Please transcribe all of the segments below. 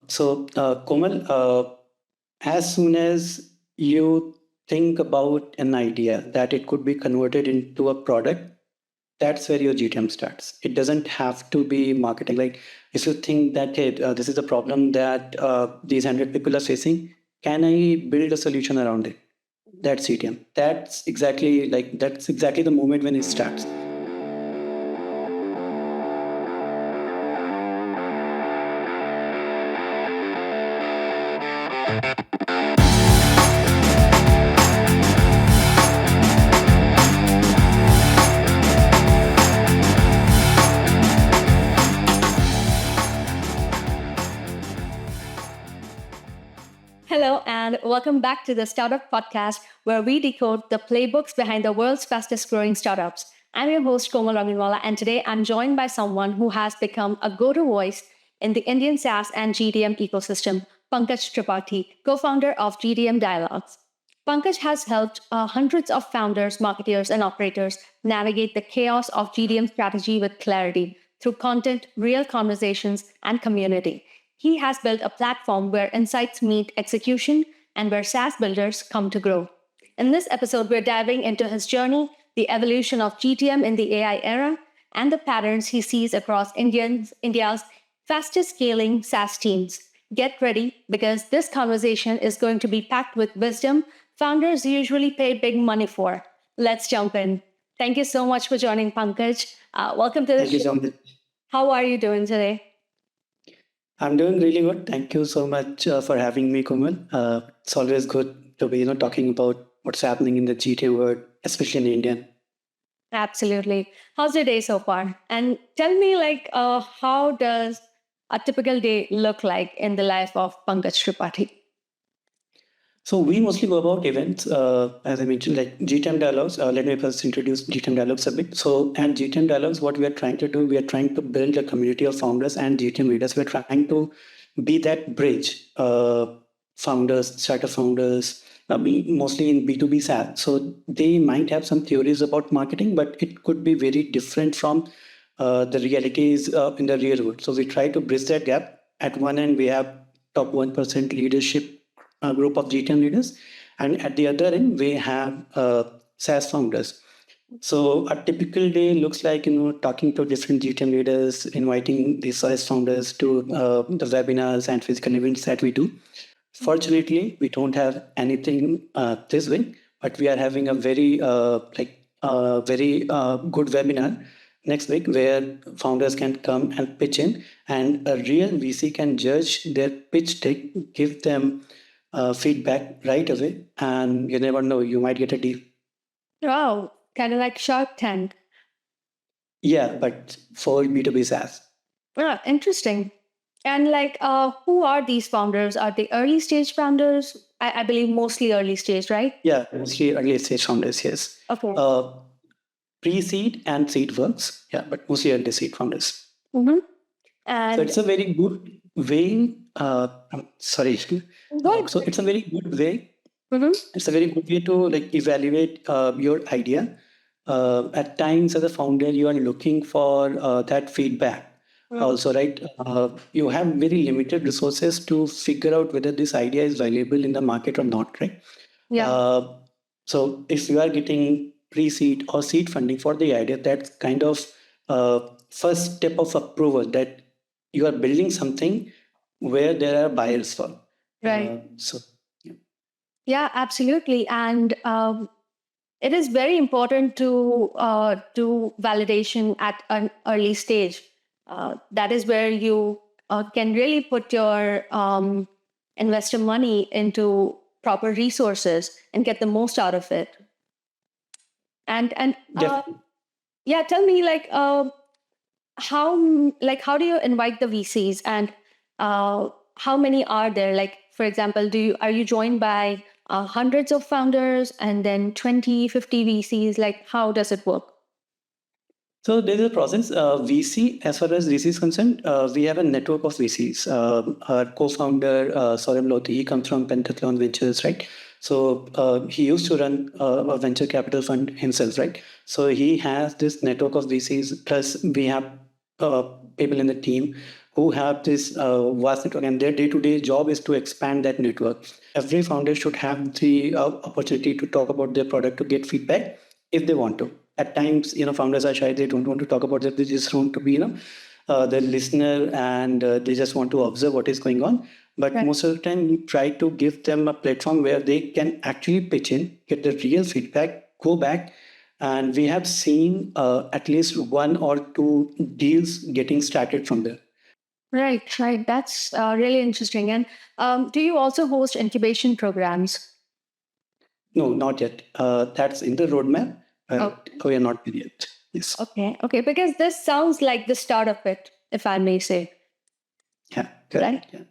Komal, as soon as you think about an idea that it could be converted into a product, that's where your GTM starts. It doesn't have to be marketing. Like if you think that, hey, this is a problem that these 100 people are facing, can I build a solution around it? That's GTM. That's exactly the moment when it starts. Hello, and welcome back to the Startup Podcast, where we decode the playbooks behind the world's fastest growing startups. I'm your host, Komal Rangoonwala, and today I'm joined by someone who has become a go-to voice in the Indian SaaS and GTM ecosystem, Pankaj Tripathi, co-founder of GTM Dialogues. Pankaj has helped hundreds of founders, marketers, and operators navigate the chaos of GTM strategy with clarity through content, real conversations, and community. He has built a platform where insights meet execution and where SaaS builders come to grow. In this episode, we're diving into his journey, the evolution of GTM in the AI era, and the patterns he sees across India's fastest scaling SaaS teams. Get ready because this conversation is going to be packed with wisdom founders usually pay big money for. Let's jump in. Thank you so much for joining, Pankaj. Welcome to the Thank you so much. How are you doing today? I'm doing really good. Thank you so much for having me, Komal. It's always good to be, talking about what's happening in the GTA world, especially in India. Absolutely. How's your day so far? And tell me, how does a typical day look like in the life of Pankaj Tripathi? So we mostly go about events, as I mentioned, like GTM Dialogues. Let me first introduce GTM Dialogues a bit. So at GTM Dialogues, what we are trying to do, we are trying to build a community of founders and GTM leaders. We're trying to be that bridge, founders, startup founders, mostly in B2B SaaS. So they might have some theories about marketing, but it could be very different from the realities in the real world. So we try to bridge that gap. At one end, we have top 1% leadership group of GTM leaders, and at the other end we have SaaS founders. So a typical day looks like talking to different GTM leaders, inviting the SaaS founders to the webinars and physical events that we do. Fortunately, we don't have anything this week, but we are having a very good webinar next week where founders can come and pitch in, and a real VC can judge their pitch deck, give them feedback right away, and you never know, you might get a deal. Wow, kind of like Shark Tank. Yeah, but for B2B SaaS. Interesting. And who are these founders? Are they early stage founders? I believe mostly early stage, right? Yeah, mostly early stage founders, yes. Okay. Pre-seed and seed works, yeah, but mostly early seed founders. Mm-hmm. So it's a very good way. Sorry. So it's a very good way. Mm-hmm. It's a very good way to evaluate your idea. At times, as a founder, you are looking for that feedback. Also, right? You have very limited resources to figure out whether this idea is valuable in the market or not, right? Yeah. So if you are getting pre-seed or seed funding for the idea, that's kind of first step of approval that you are building something where there are buyers for. Right. Yeah, absolutely. And it is very important to do validation at an early stage. That is where you can really put your investor money into proper resources and get the most out of it. And yeah, tell me how do you invite the VCs, and how many are there? Like, for example, are you joined by hundreds of founders and then 20, 50 VCs? Like, how does it work? So there's a process. VC, as far as VC is concerned, we have a network of VCs. Our co-founder, Saurabh Lothi, he comes from Pentathlon Ventures, right? So he used to run a venture capital fund himself, right? So he has this network of VCs. Plus, we have people in the team who have this vast network, and their day-to-day job is to expand that network. Every founder should have the opportunity to talk about their product, to get feedback if they want to. At times, founders are shy; they don't want to talk about it. They just want to be, the listener, and they just want to observe what is going on. But Right. most of the time, we try to give them a platform where they can actually pitch in, get the real feedback, go back, and we have seen at least one or two deals getting started from there. Right, right. That's really interesting. And do you also host incubation programs? No, not yet. That's in the roadmap. Oh, We are not there yet. Yes. okay, okay. Because this sounds like the start of it, if I may say. Yeah. Correct. Right? Yeah.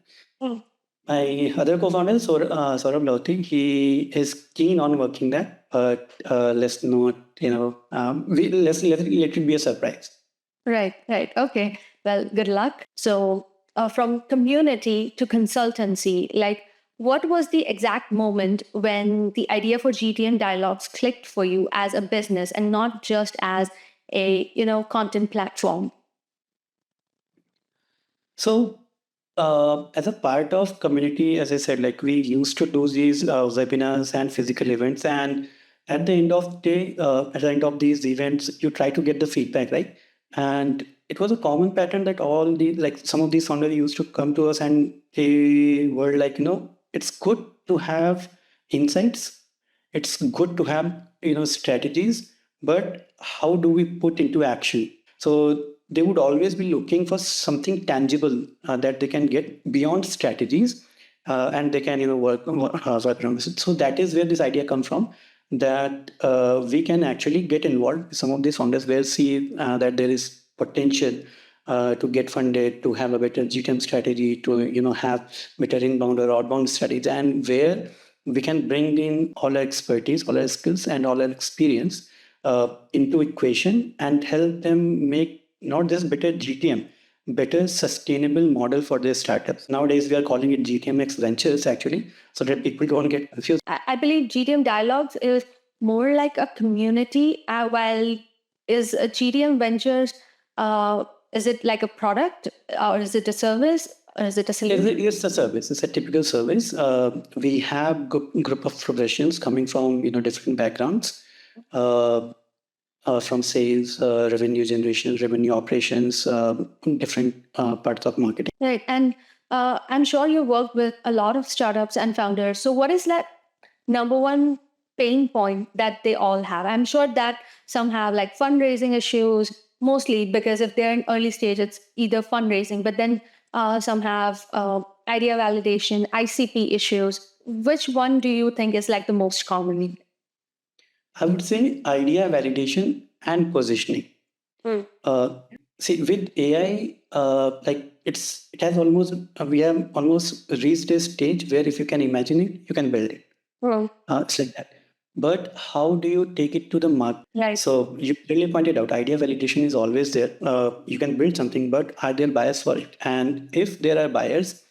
Mm. My other co-founder, Saurabh Lauti, he is keen on working there, but let's not, let it be a surprise. Right, right. Okay. Well, good luck. So, from community to consultancy, like, what was the exact moment when the idea for GTM Dialogues clicked for you as a business and not just as a content platform? So, as a part of community, as I said, like we used to do these webinars and physical events, and at the end of the day, at the end of these events, you try to get the feedback, right? And it was a common pattern that all the like some of these founders used to come to us, and they were like, it's good to have insights, it's good to have strategies, but how do we put into action? So they would always be looking for something tangible that they can get beyond strategies, and they can work around this. So that is where this idea comes from, that we can actually get involved with some of these founders where see that there is potential to get funded, to have a better GTM strategy, to have better inbound or outbound strategies, and where we can bring in all our expertise, all our skills, and all our experience into equation and help them make not just better GTM, better sustainable model for their startups. Nowadays, we are calling it GTM X Ventures actually, so that people don't get confused. I believe GTM Dialogues is more like a community, while is a GTM Ventures, is it like a product, or is it a service, or is it a solution? It's a service. It's a typical service. We have group of professionals coming from different backgrounds, uh, from sales, revenue generation, revenue operations, different parts of marketing. Right. And I'm sure you work with a lot of startups and founders. So, what is that number one pain point that they all have? I'm sure that some have like fundraising issues, mostly because if they're in early stage, it's either fundraising, but then some have idea validation, ICP issues. Which one do you think is like the most common? I would say idea validation and positioning. Hmm. See, with AI, it has almost we have almost reached a stage where if you can imagine it, you can build it. Hmm. It's like that. But how do you take it to the market? Right. So you really pointed out, idea validation is always there. You can build something, but are there buyers for it? And if there are buyers,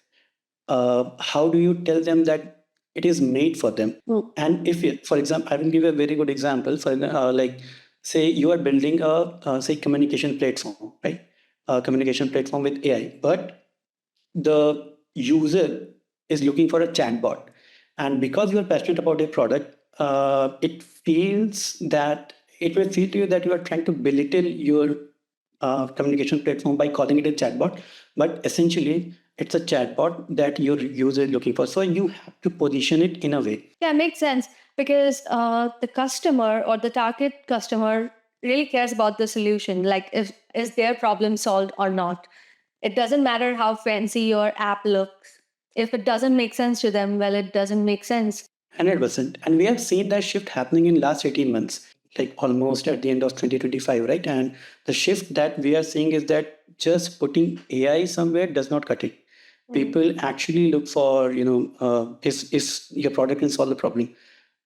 how do you tell them that it is made for them? Hmm. And if, for example, I will give a very good example. For like, say you are building a say communication platform, right? A communication platform with AI, but the user is looking for a chatbot, and because you are passionate about a product, it feels that it will feel to you that you are trying to belittle your communication platform by calling it a chatbot, but essentially it's a chatbot that your user is looking for. So you have to position it in a way. Yeah, makes sense because the customer or the target customer really cares about the solution. Like, if is their problem solved or not? It doesn't matter how fancy your app looks. If it doesn't make sense to them, well, it doesn't make sense. 100%. And we have seen that shift happening in last 18 months, like almost at the end of 2025, right? And the shift that we are seeing is that just putting AI somewhere does not cut it. People actually look for, if your product can solve the problem.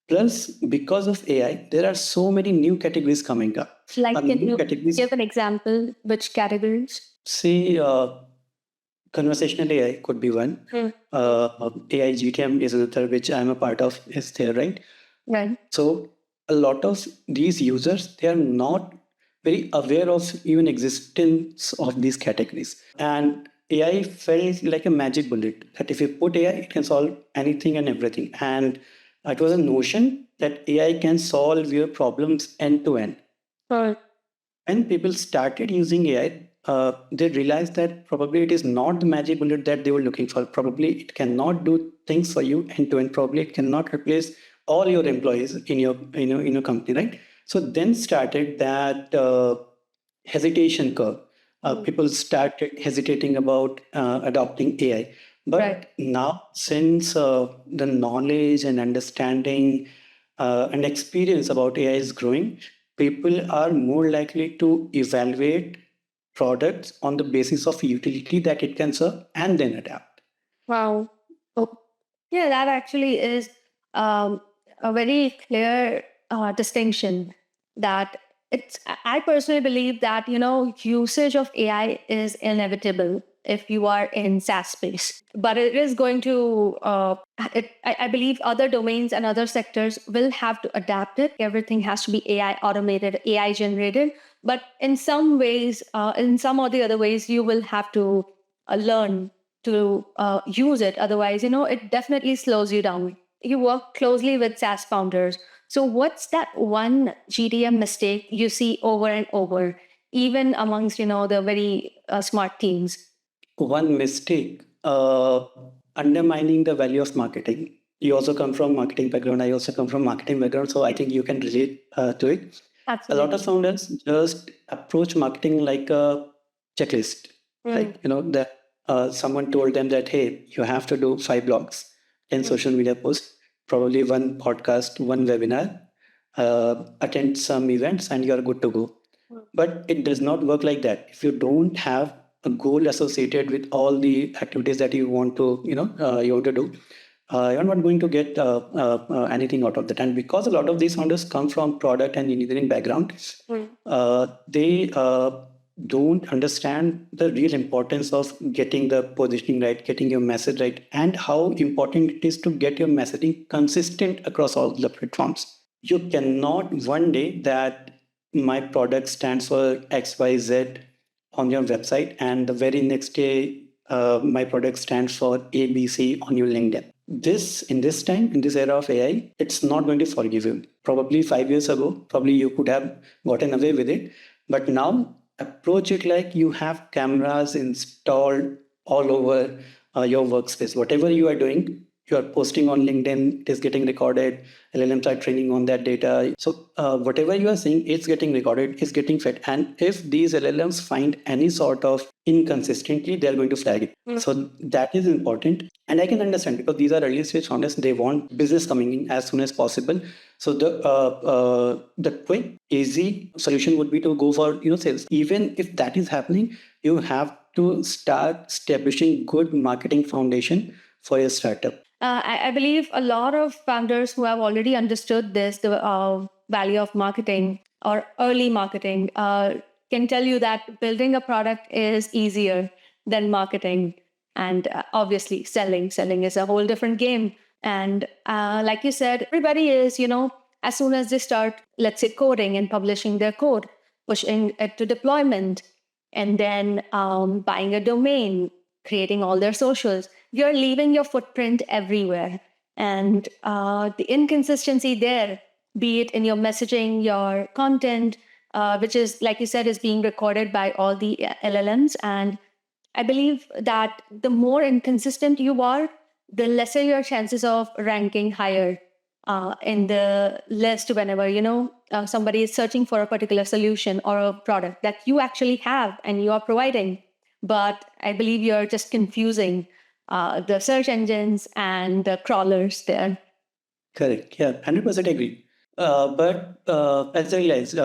Plus, because of AI, there are so many new categories coming up. Like, can New you categories, give an example? Which categories? say, conversational AI could be one. AI GTM is another, which I'm a part of, is there, right? Right. So a lot of these users, they are not very aware of even existence of these categories. And AI felt like a magic bullet that if you put AI, it can solve anything and everything. And it was a notion that AI can solve your problems end to end. Right. When people started using AI, they realized that probably it is not the magic bullet that they were looking for. Probably it cannot do things for you end to end. Probably it cannot replace all your employees in your company, right? So then started that hesitation curve. People started hesitating about adopting AI. But Right. now, since the knowledge and understanding and experience about AI is growing, people are more likely to evaluate products on the basis of utility that it can serve and then adapt. Wow. Oh, yeah, that actually is a very clear distinction that I personally believe that, usage of AI is inevitable if you are in SaaS space, but it is going to, I believe other domains and other sectors will have to adapt it. Everything has to be AI automated, AI generated. But in some ways, in some or the other ways, you will have to learn to use it. Otherwise, it definitely slows you down. You work closely with SaaS founders. So, what's that one GTM mistake you see over and over, even amongst the very smart teams? One mistake, undermining the value of marketing. You also come from marketing background. I also come from marketing background, so I think you can relate to it. A lot Absolutely. of founders just approach marketing like a checklist. Like that someone told them that hey, you have to do 5 blogs, 10 social media posts, probably one podcast, one webinar, attend some events, and you are good to go. But it does not work like that. If you don't have a goal associated with all the activities that you want to you want to do, you're not going to get anything out of that. And because a lot of these founders come from product and engineering background, they don't understand the real importance of getting the positioning right, getting your message right, and how important it is to get your messaging consistent across all the platforms. You cannot one day that my product stands for XYZ on your website, and the very next day my product stands for ABC on your LinkedIn. This in this time, in this era of AI, it's not going to forgive you. Probably 5 years ago, probably you could have gotten away with it, but now approach it like you have cameras installed all over your workspace. Whatever you are doing, you are posting on LinkedIn, it is getting recorded. LLMs are training on that data. So whatever you are saying, it's getting recorded, it's getting fed. And if these LLMs find any sort of inconsistency, they're going to flag it. So that is important. And I can understand because these are early stage founders, they want business coming in as soon as possible. So the quick, easy solution would be to go for sales. Even if that is happening, you have to start establishing good marketing foundation for your startup. I believe a lot of founders who have already understood this, the value of marketing or early marketing, can tell you that building a product is easier than marketing. And obviously, selling is a whole different game. And like you said, everybody is, as soon as they start, let's say, coding and publishing their code, pushing it to deployment, and then buying a domain, creating all their socials, you're leaving your footprint everywhere. And the inconsistency there, be it in your messaging, your content, which is, like you said, is being recorded by all the LLMs. And I believe that the more inconsistent you are, the lesser your chances of ranking higher in the list whenever somebody is searching for a particular solution or a product that you actually have and you are providing. But I believe you're just confusing the search engines and the crawlers there. Correct. Yeah, 100% agree. But as I realized,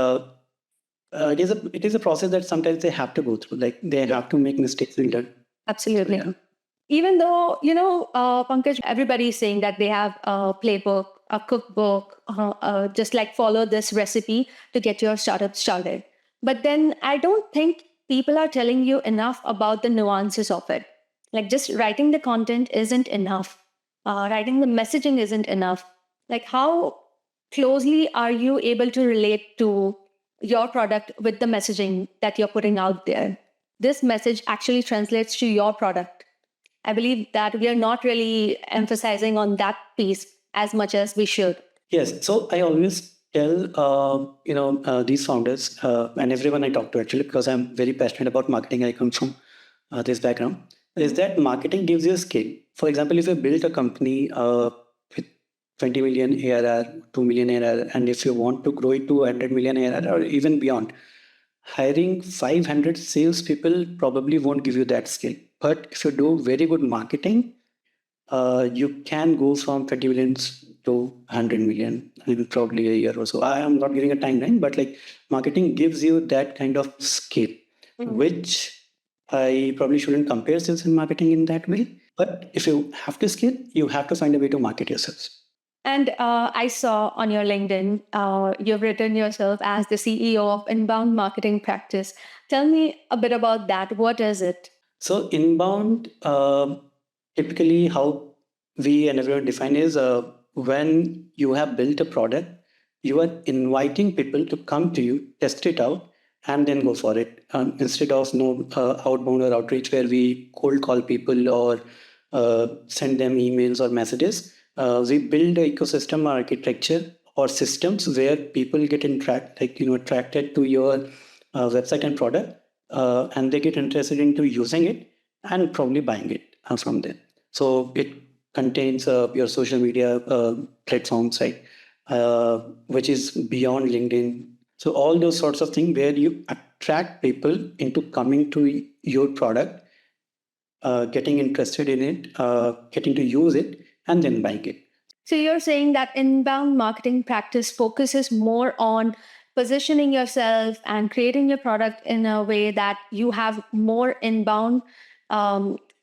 it is a process that sometimes they have to go through. Like they have to make mistakes in turn. Absolutely. So, yeah. Even though, Pankaj, everybody is saying that they have a playbook, a cookbook, just like follow this recipe to get your startup started. But then I don't think people are telling you enough about the nuances of it. Like just writing the content isn't enough. Writing the messaging isn't enough. Like how closely are you able to relate to your product with the messaging that you're putting out there? this message actually translates to your product. I believe that we are not really emphasizing on that piece as much as we should. Yes. So I always tell these founders and everyone I talk to, actually, because I'm very passionate about marketing. I come from this background. Is that marketing gives you a scale. For example, if you build a company with 20 million ARR, 2 million ARR, and if you want to grow it to 100 million ARR or even beyond, hiring 500 salespeople probably won't give you that scale. But if you do very good marketing, you can go from 20 million to 100 million in probably a year or so. I am not giving a timeline, but like marketing gives you that kind of scale, which I probably shouldn't compare sales and marketing in that way. But if you have to scale, you have to find a way to market yourselves. And I saw on your LinkedIn, you've written yourself as the CEO of Inbound Marketing Practice. Tell me a bit about that. What is it? So inbound, typically how we and everyone define is when you have built a product, you are inviting people to come to you, test it out, and then go for it. Instead of outbound or outreach where we cold call people or send them emails or messages, we build an ecosystem architecture or systems where people get attracted to your website and product, and they get interested into using it and probably buying it from there. So it contains your social media platforms, right, which is beyond LinkedIn. So all those sorts of things where you attract people into coming to your product, getting interested in it, getting to use it, and then buying it. So you're saying that inbound marketing practice focuses more on positioning yourself and creating your product in a way that you have more inbound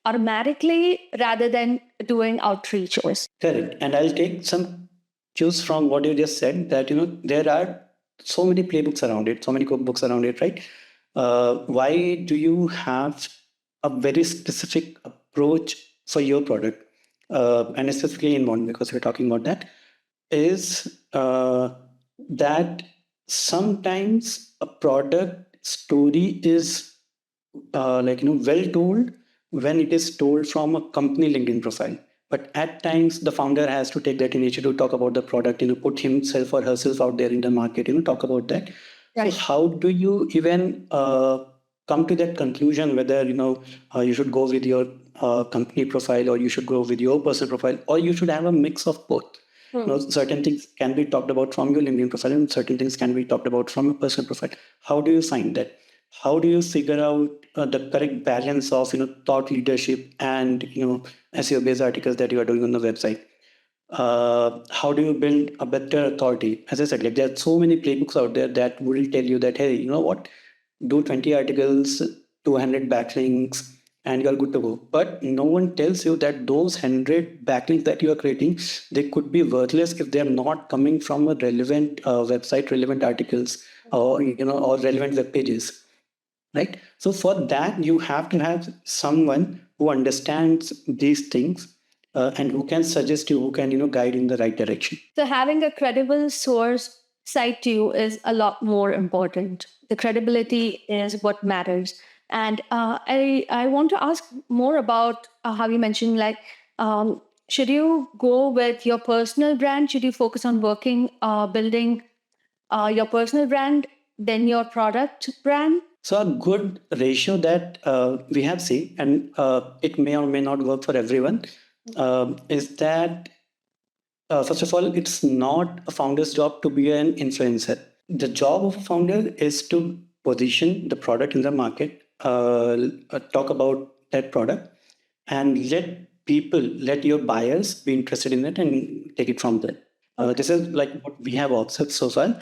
automatically rather than doing outreach. Correct. And I'll take some cues from what you just said, that there are so many playbooks around it, so many cookbooks around it, right? Why do you have a very specific approach for your product? And specifically inbound, because we're talking about that, is that sometimes a product story is well told when it is told from a company LinkedIn profile. But at times, the founder has to take that initiative to talk about the product, put himself or herself out there in the market, talk about that. Right. So how do you even come to that conclusion whether, you should go with your company profile or you should go with your personal profile, or you should have a mix of both? Certain things can be talked about from your LinkedIn profile and certain things can be talked about from a personal profile. How do you find that? How do you figure out the correct balance of thought leadership and SEO based articles that you are doing on the website? How do you build a better authority? As I said, there are so many playbooks out there that will tell you that, hey, you know what, do 20 articles, 200 backlinks, and you're good to go. But no one tells you that those 100 backlinks that you are creating, they could be worthless if they're not coming from a relevant website, relevant articles, or or relevant web pages. Right. So for that, you have to have someone who understands these things and who can suggest you, who can guide in the right direction. So having a credible source cite to you is a lot more important. The credibility is what matters. And I want to ask more about how you mentioned, should you go with your personal brand? Should you focus on building your personal brand, then your product brand? So a good ratio that we have seen, and it may or may not work for everyone, is that first of all, it's not a founder's job to be an influencer. The job of a founder is to position the product in the market, talk about that product, and let your buyers be interested in it and take it from there. This is like what we have observed so far,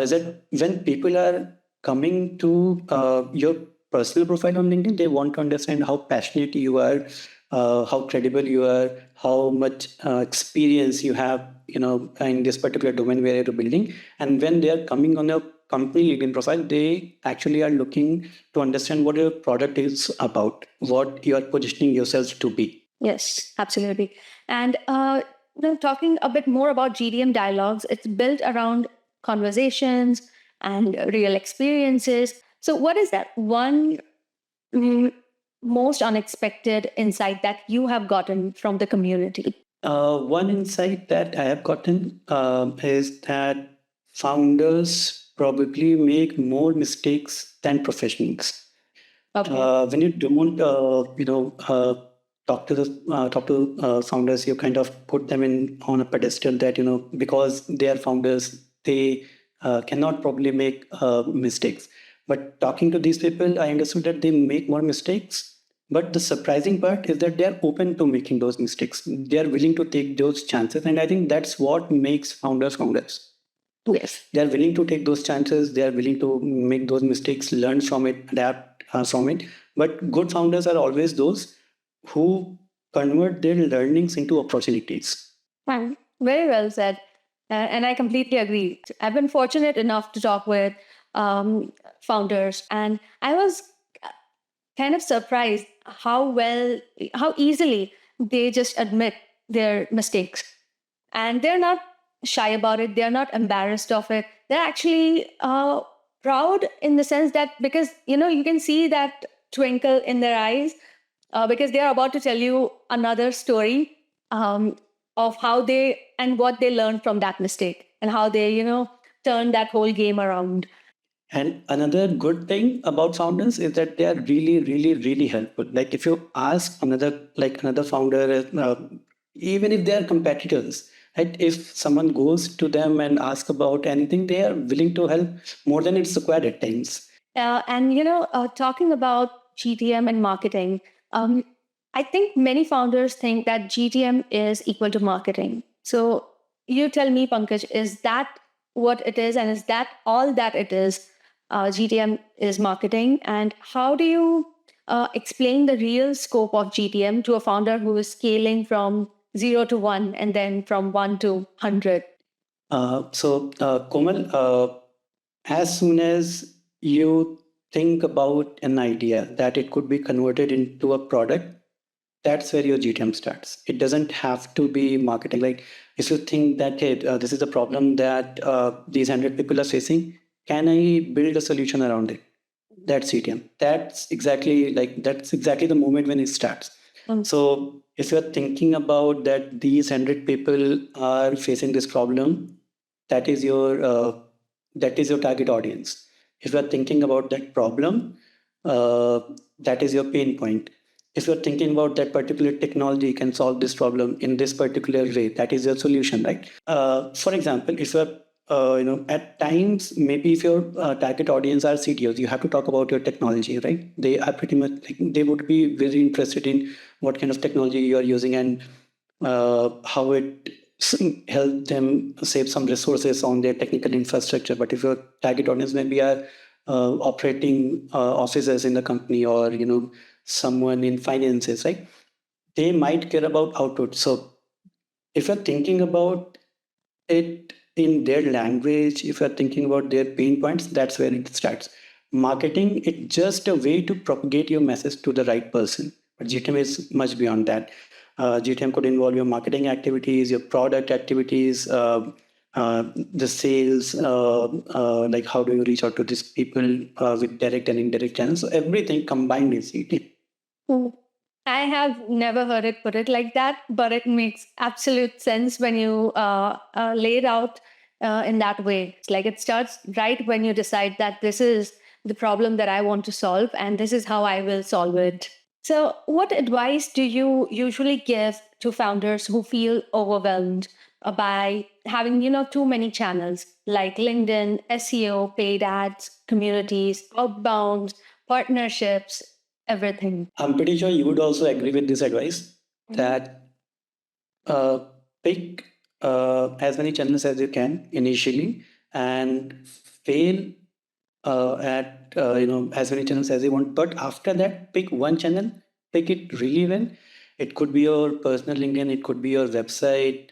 is that when people are coming to your personal profile on LinkedIn, they want to understand how passionate you are, how credible you are, how much experience you have, in this particular domain where you're building. And when they are coming on your company LinkedIn profile, they actually are looking to understand what your product is about, what you are positioning yourself to be. Yes, absolutely. And talking a bit more about GTM Dialogues, it's built around conversations and real experiences. So what is that one most unexpected insight that you have gotten from the community? One insight that I have gotten is that founders probably make more mistakes than professionals. Okay. When you don't, talk to founders, you kind of put them in on a pedestal that because they are founders, they cannot probably make mistakes. But talking to these people, I understood that they make more mistakes. But the surprising part is that they are open to making those mistakes. They are willing to take those chances, and I think that's what makes founders founders. Yes. They are willing to take those chances. They are willing to make those mistakes, learn from it, adapt from it. But good founders are always those who convert their learnings into opportunities. Fine. Very well said. And I completely agree. I've been fortunate enough to talk with founders, and I was kind of surprised how easily they just admit their mistakes. And they're not shy about it, they're not embarrassed of it. They're actually proud in the sense that because, you can see that twinkle in their eyes because they're about to tell you another story of how they and what they learned from that mistake and how they, turned that whole game around. And another good thing about founders is that they are really, really, really helpful. Like if you ask another founder, even if they are competitors, right? If someone goes to them and asks about anything, they are willing to help more than it's required at times. And talking about GTM and marketing, I think many founders think that GTM is equal to marketing. So you tell me, Pankaj, is that what it is, and is that all that it is? GTM is marketing, and how do you explain the real scope of GTM to a founder who is scaling from 0 to 1 and then from 1 to 100? Komal, as soon as you think about an idea that it could be converted into a product, that's where your GTM starts. It doesn't have to be marketing. Like if you think that, hey, this is a problem that these 100 people are facing, can I build a solution around it? That's GTM. That's exactly the moment when it starts. So if you're thinking about that these 100 people are facing this problem, that is your target audience. If you're thinking about that problem, uh, that is your pain point. If you're thinking about that particular technology can solve this problem in this particular way, that is your solution, right? For example, if you're at times, maybe if your target audience are CTOs, you have to talk about your technology, right? They are pretty much like, they would be very interested in what kind of technology you are using and how it help them save some resources on their technical infrastructure. But if your target audience maybe are operating officers in the company, or someone in finances, right? They might care about output. So if you're thinking about it in their language, if you're thinking about their pain points, that's where it starts. Marketing, it's just a way to propagate your message to the right person. But GTM is much beyond that. GTM could involve your marketing activities, your product activities, the sales, like how do you reach out to these people with direct and indirect channels. So everything combined is GTM. Hmm. I have never heard it put it like that, but it makes absolute sense when you lay it out in that way. It's like it starts right when you decide that this is the problem that I want to solve, and this is how I will solve it. So, what advice do you usually give to founders who feel overwhelmed by having, too many channels like LinkedIn, SEO, paid ads, communities, outbound, partnerships, everything? I'm pretty sure you would also agree with this advice that uh, pick as many channels as you can initially and fail at as many channels as you want. But after that, pick one channel, pick it really well. It could be your personal LinkedIn, it could be your website,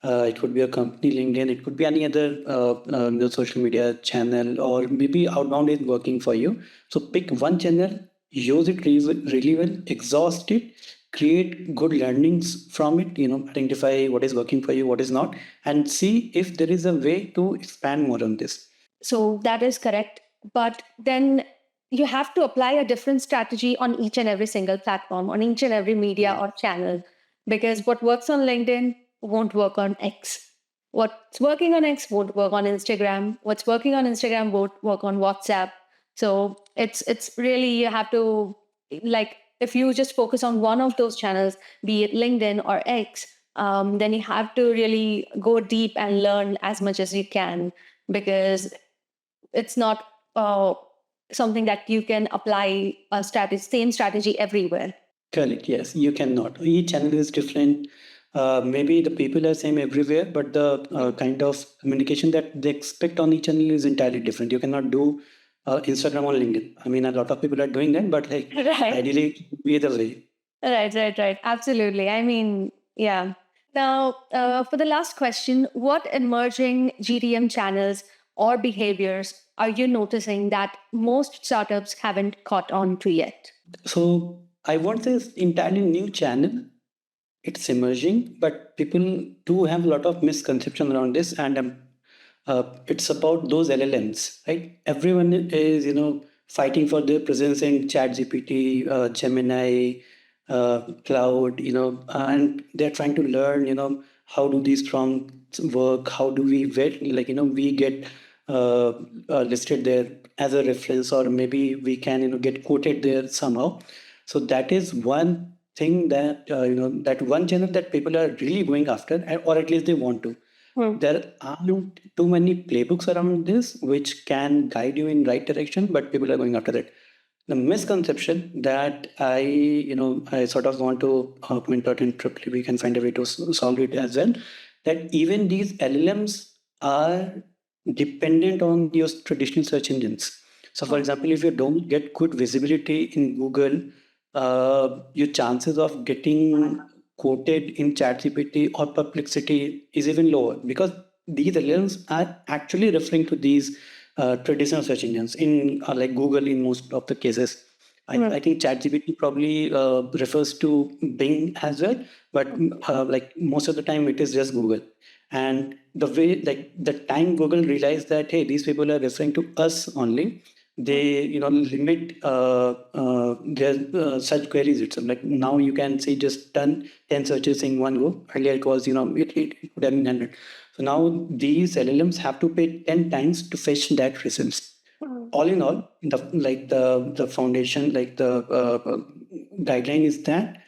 it could be your company LinkedIn, it could be any other social media channel, or maybe Outbound is working for you. So pick one channel, use it really well, exhaust it, create good learnings from it, identify what is working for you, what is not, and see if there is a way to expand more on this. So that is correct. But then you have to apply a different strategy on each and every single platform, on each and every media or channel, because what works on LinkedIn won't work on X. What's working on X won't work on Instagram. What's working on Instagram won't work on WhatsApp. So it's really, you have to, like, if you just focus on one of those channels, be it LinkedIn or X, then you have to really go deep and learn as much as you can, because it's not something that you can apply a same strategy everywhere. Correct. Yes, you cannot. Each channel is different. Maybe the people are same everywhere, but the kind of communication that they expect on each channel is entirely different. You cannot do Instagram or LinkedIn. I mean, a lot of people are doing that, but like Right. ideally, be the way. Right. Absolutely. I mean, yeah. Now, for the last question, what emerging GTM channels or behaviors are you noticing that most startups haven't caught on to yet? So I want this entirely new channel. It's emerging, but people do have a lot of misconception around this, and it's about those LLMs, right? Everyone is, fighting for their presence in ChatGPT, Gemini, Cloud, and they're trying to learn, how do these prompts work? How do we vet, we get listed there as a reference, or maybe we can, get quoted there somehow. So that is one thing that that one channel that people are really going after, or at least they want to. There aren't too many playbooks around this which can guide you in right direction, but people are going after it. The misconception that I sort of want to point out, and probably we can find a way to solve it as well, that even these LLMs are dependent on your traditional search engines. So, for example, if you don't get good visibility in Google, your chances of getting quoted in ChatGPT or Perplexity is even lower, because these LLMs are actually referring to these traditional search engines in like Google in most of the cases. I think ChatGPT probably refers to Bing as well, but like most of the time it is just Google. And the way, like the time Google realized that, hey, these people are referring to us only, they limit their search queries itself. Like now you can say just done 10 searches in one go. Earlier it was it would have been 100. So now these LLMs have to pay 10 times to fetch that results. All in all, the foundation, like the guideline is that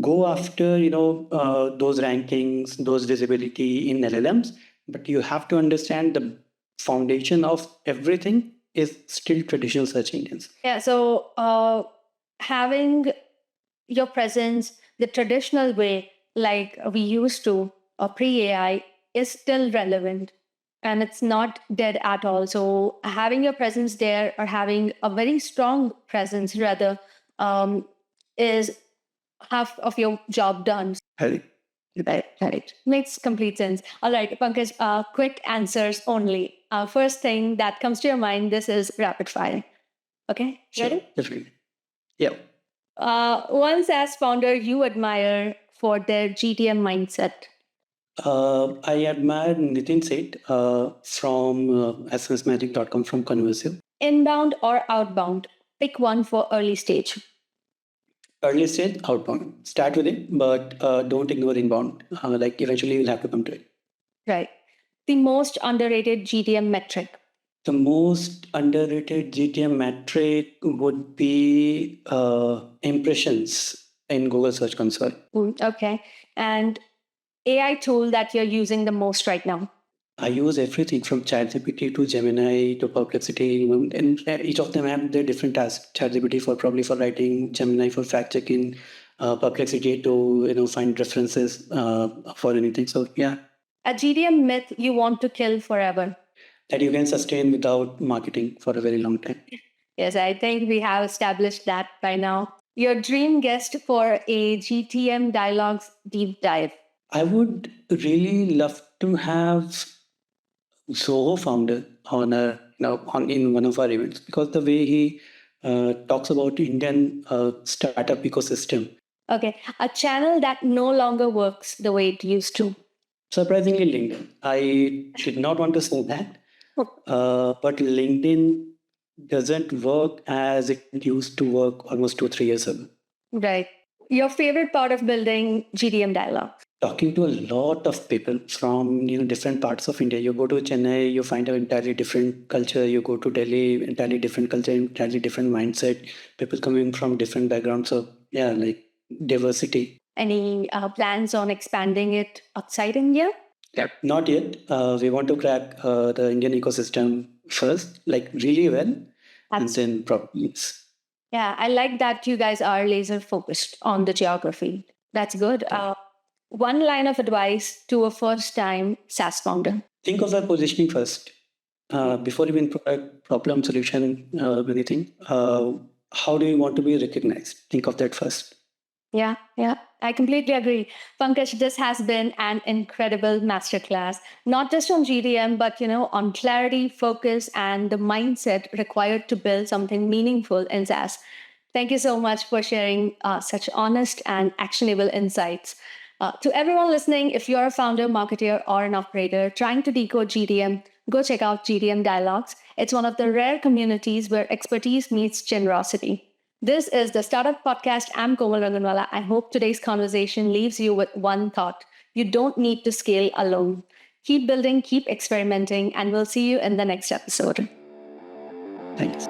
go after those rankings, those visibility in LLMs, but you have to understand the foundation of everything is still traditional search engines. Yeah. So having your presence the traditional way, like we used to, pre AI, is still relevant and it's not dead at all. So having your presence there, or having a very strong presence rather, is half of your job done. Right. Right. Makes complete sense. All right, Pankaj, quick answers only. First thing that comes to your mind, this is rapid fire. Okay, Sure. ready? Definitely. Yeah. One SaaS founder you admire for their GTM mindset. I admire Nitin Seth from SMSmagic.com from Conversive. Inbound or outbound? Pick one for early stage. Early stage, outbound. Start with it, but don't ignore inbound. Like eventually you'll have to come to it. Right. The most underrated GTM metric. The most underrated GTM metric would be impressions in Google Search Console. Okay. And AI tool that you're using the most right now. I use everything from ChatGPT to Gemini to Perplexity, and each of them have their different tasks. ChatGPT for probably for writing, Gemini for fact checking, Perplexity to find references for anything. So yeah, A GTM myth you want to kill forever. that you can sustain without marketing for a very long time. Yes, I think we have established that by now. Your dream guest for a GTM Dialogues deep dive. I would really love to have Zoho founder on in one of our events, because the way he talks about Indian startup ecosystem. Okay, a channel that no longer works the way it used to. Surprisingly, LinkedIn. I did not want to say that, but LinkedIn doesn't work as it used to work almost 2-3 years ago. Right. Your favorite part of building GTM Dialogue? Talking to a lot of people from different parts of India. You go to Chennai, you find an entirely different culture. You go to Delhi, entirely different culture, entirely different mindset. People coming from different backgrounds. So yeah, like diversity. Any plans on expanding it outside India? Yeah, not yet. We want to crack the Indian ecosystem first, like really well, and then probably. Yeah, I like that you guys are laser focused on the geography. That's good. One line of advice to a first time SaaS founder. Think of the positioning first. Before even product, problem, solution, anything. How do you want to be recognized? Think of that first. Yeah, I completely agree. Pankaj, this has been an incredible masterclass, not just on GTM, but on clarity, focus, and the mindset required to build something meaningful in SaaS. Thank you so much for sharing such honest and actionable insights. To everyone listening, if you're a founder, marketer, or an operator trying to decode GTM, go check out GTM Dialogues. It's one of the rare communities where expertise meets generosity. This is the Startup Podcast. I'm Komal Rangoonwala. I hope today's conversation leaves you with one thought. You don't need to scale alone. Keep building, keep experimenting, and we'll see you in the next episode. Thanks.